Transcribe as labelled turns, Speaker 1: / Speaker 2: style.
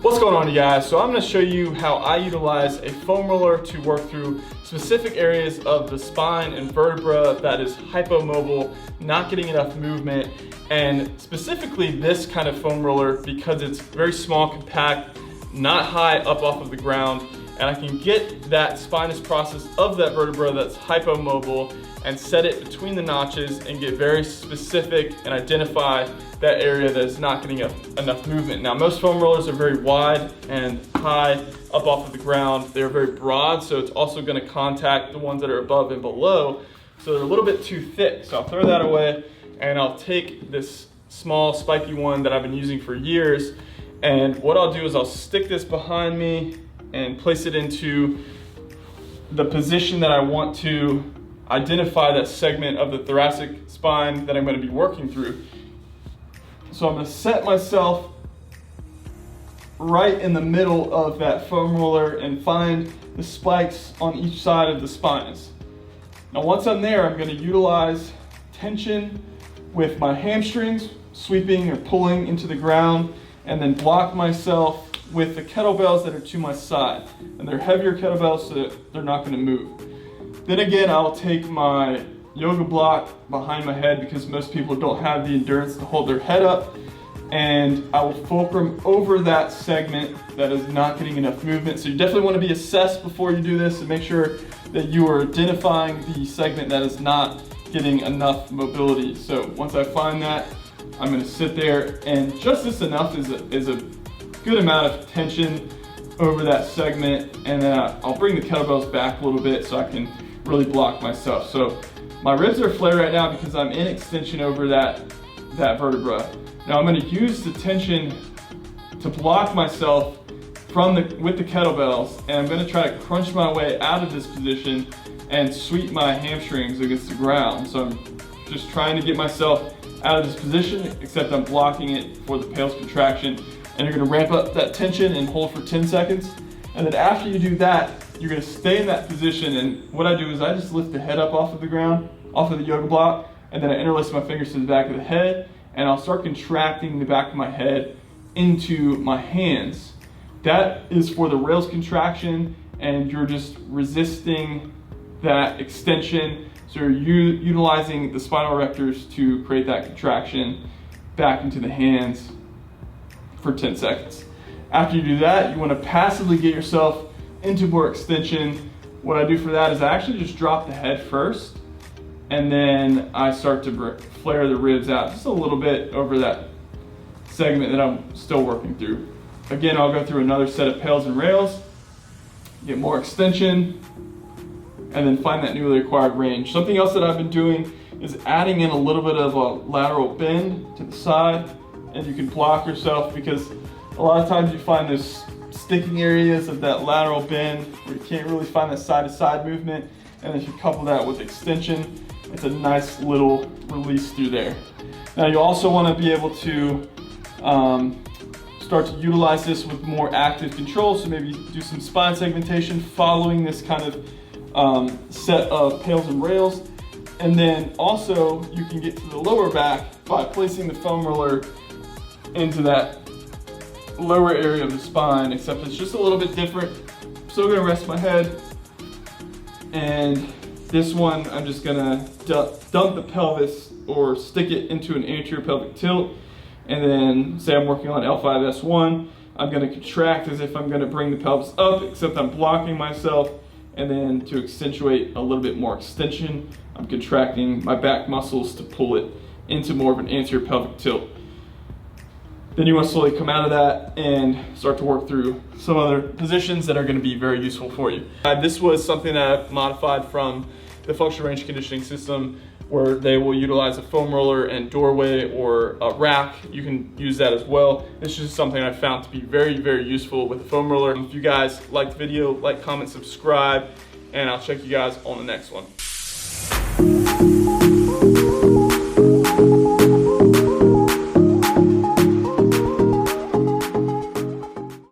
Speaker 1: What's going on, you guys? So I'm going to show you how I utilize a foam roller to work through specific areas of the spine and vertebra that is hypomobile, not getting enough movement, and specifically this kind of foam roller because it's very small, compact, not high up off of the ground, and I can get that spinous process of that vertebra that's hypomobile and set it between the notches and get very specific and identify that area that is not getting enough movement. Now, most foam rollers are very wide and high up off of the ground. They're very broad, so it's also going to contact the ones that are above and below, so they're a little bit too thick. So I'll throw that away and I'll take this small spiky one that I've been using for years, and what I'll do is I'll stick this behind me and place it into the position that I want to identify that segment of the thoracic spine that I'm going to be working through. So I'm going to set myself right in the middle of that foam roller and find the spikes on each side of the spines. Now once I'm there, I'm going to utilize tension with my hamstrings, sweeping or pulling into the ground, and then block myself with the kettlebells that are to my side. And they're heavier kettlebells so that they're not going to move. Then again, I'll take my yoga block behind my head because most people don't have the endurance to hold their head up, and I will fulcrum over that segment that is not getting enough movement. So you definitely want to be assessed before you do this and make sure that you are identifying the segment that is not getting enough mobility. So once I find that, I'm going to sit there, and just this enough is a good amount of tension over that segment, and then I'll bring the kettlebells back a little bit so I can really block myself. So my ribs are flared right now because I'm in extension over that vertebra. Now I'm going to use the tension to block myself with the kettlebells, and I'm going to try to crunch my way out of this position and sweep my hamstrings against the ground. So I'm just trying to get myself out of this position, except I'm blocking it for the patel's contraction. And you're going to ramp up that tension and hold for 10 seconds. And then after you do that, you're going to stay in that position, and what I do is I just lift the head up off of the ground, off of the yoga block, and then I interlace my fingers to the back of the head, and I'll start contracting the back of my head into my hands. That is for the rails contraction, and you're just resisting that extension. So you're utilizing the spinal erectors to create that contraction back into the hands for 10 seconds. After you do that, you want to passively get yourself into more extension. What I do for that is I actually just drop the head first, and then I start to flare the ribs out just a little bit over that segment that I'm still working through. Again, I'll go through another set of pails and rails, get more extension, and then find that newly acquired range. Something else that I've been doing is adding in a little bit of a lateral bend to the side, and you can block yourself because a lot of times you find those sticking areas of that lateral bend where you can't really find that side-to-side movement, and if you couple that with extension, it's a nice little release through there. Now you also want to be able to start to utilize this with more active control, so maybe do some spine segmentation following this kind of set of pails and rails. And then also you can get to the lower back by placing the foam roller into that lower area of the spine, except it's just a little bit different. I'm still gonna rest my head, and this one I'm just gonna dump the pelvis or stick it into an anterior pelvic tilt, and then say I'm working on L5S1, I'm gonna contract as if I'm gonna bring the pelvis up, except I'm blocking myself, and then to accentuate a little bit more extension, I'm contracting my back muscles to pull it into more of an anterior pelvic tilt. Then you want to slowly come out of that and start to work through some other positions that are going to be very useful for you. This was something that I've modified from the functional range conditioning system, where they will utilize a foam roller and doorway or a rack. You can use that as well. It's just something I found to be very, very useful with the foam roller. If you guys liked the video, like, comment, subscribe, and I'll check you guys on the next one.